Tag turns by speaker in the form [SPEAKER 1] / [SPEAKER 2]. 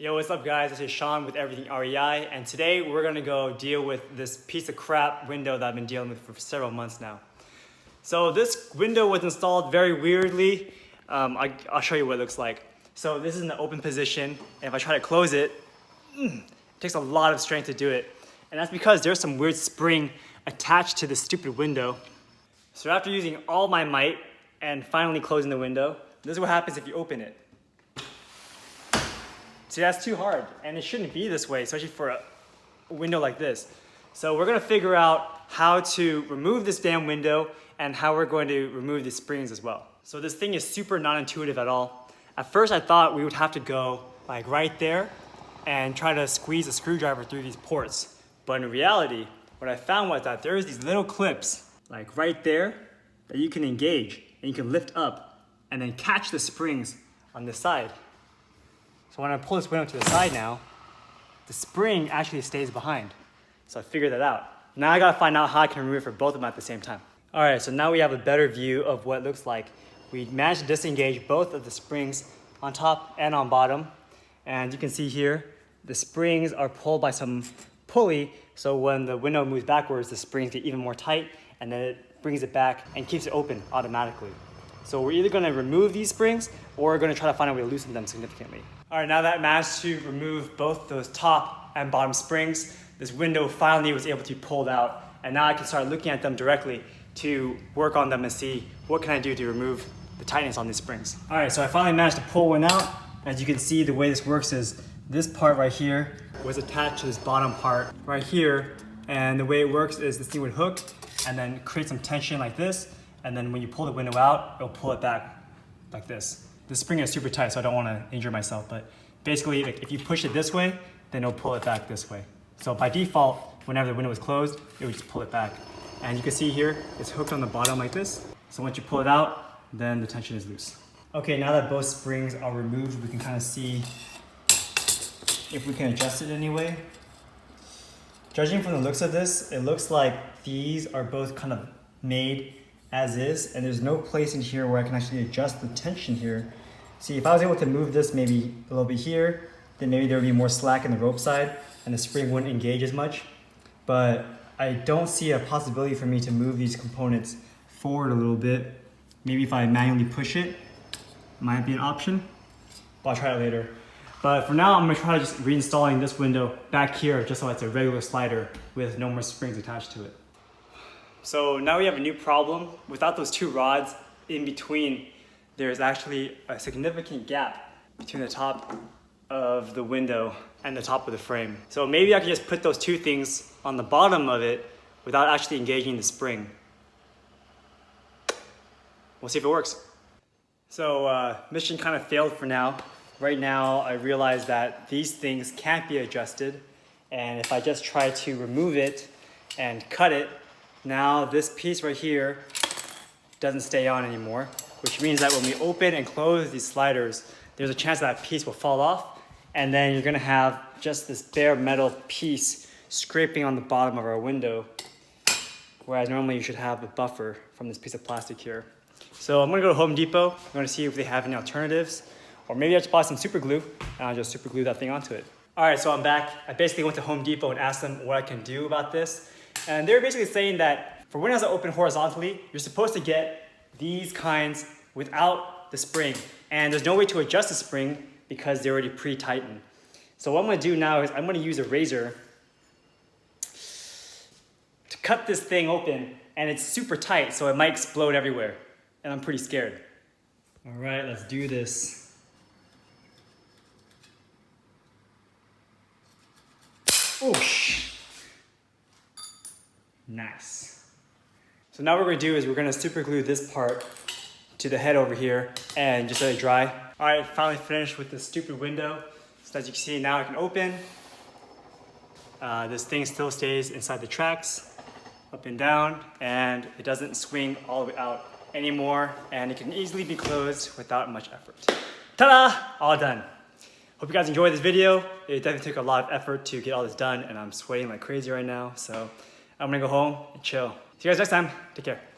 [SPEAKER 1] Yo, what's up guys? This is Sean with Everything REI, and today we're gonna go deal with this piece of crap window that I've been dealing with for several months now. So this window was installed very weirdly. I'll show you what it looks like. So this is in the open position, and if I try to close it, it takes a lot of strength to do it. And that's because there's some weird spring attached to this stupid window. So after using all my might and finally closing the window, this is what happens if you open it. See, that's too hard, and it shouldn't be this way, especially for a window like this. So we're gonna figure out how to remove this damn window and how we're going to remove the springs as well. So this thing is super non-intuitive at all. At first I thought we would have to go like right there and try to squeeze a screwdriver through these ports. But in reality, what I found was that there's these little clips like right there that you can engage and you can lift up and then catch the springs on this side. So when I pull this window to the side now, the spring actually stays behind. So I figured that out. Now I gotta find out how I can remove it for both of them at the same time. All right, so now we have a better view of what it looks like. We managed to disengage both of the springs on top and on bottom. And you can see here, the springs are pulled by some pulley. So when the window moves backwards, the springs get even more tight, and then it brings it back and keeps it open automatically. So we're either gonna remove these springs or we're gonna try to find a way to loosen them significantly. All right, now that I managed to remove both those top and bottom springs, this window finally was able to be pulled out, and now I can start looking at them directly to work on them and see what can I do to remove the tightness on these springs. All right, so I finally managed to pull one out. As you can see, the way this works is this part right here was attached to this bottom part right here, and the way it works is this thing would hook and then create some tension like this, and then when you pull the window out, it'll pull it back like this. The spring is super tight, so I don't want to injure myself, but basically if you push it this way, then it'll pull it back this way. So by default, whenever the window is closed, it would just pull it back. And you can see here, it's hooked on the bottom like this. So once you pull it out, then the tension is loose. Okay, now that both springs are removed, we can kind of see if we can adjust it anyway. Judging from the looks of this, it looks like these are both kind of made as is, and there's no place in here where I can actually adjust the tension here. See, if I was able to move this maybe a little bit here, then maybe there would be more slack in the rope side and the spring wouldn't engage as much. But I don't see a possibility for me to move these components forward a little bit. Maybe if I manually push it, might be an option, but I'll try it later. But for now, I'm gonna try just reinstalling this window back here just so it's a regular slider with no more springs attached to it. So now we have a new problem. Without those two rods in between, there's actually a significant gap between the top of the window and the top of the frame. So maybe I can just put those two things on the bottom of it without actually engaging the spring. We'll see if it works. So mission kind of failed for now. Right now, I realize that these things can't be adjusted. And if I just try to remove it and cut it, now this piece right here doesn't stay on anymore, which means that when we open and close these sliders, there's a chance that piece will fall off, and then you're gonna have just this bare metal piece scraping on the bottom of our window, whereas normally you should have a buffer from this piece of plastic here. So I'm gonna go to Home Depot. I'm gonna see if they have any alternatives, or maybe I just buy some super glue and I'll just super glue that thing onto it. All right, so I'm back. I basically went to Home Depot and asked them what I can do about this. And they're basically saying that for windows that open horizontally, you're supposed to get these kinds without the spring. And there's no way to adjust the spring because they're already pre-tightened. So what I'm gonna do now is I'm gonna use a razor to cut this thing open, and it's super tight, so it might explode everywhere. And I'm pretty scared. All right, let's do this. Oh, nice. So now what we're gonna do is we're gonna super glue this part to the head over here and just let it dry. All right, finally finished with this stupid window. So as you can see, now I can open. This thing still stays inside the tracks, up and down, and it doesn't swing all the way out anymore, and it can easily be closed without much effort. Ta-da! All done. Hope you guys enjoyed this video. It definitely took a lot of effort to get all this done, and I'm sweating like crazy right now, so I'm gonna go home and chill. See you guys next time. Take care.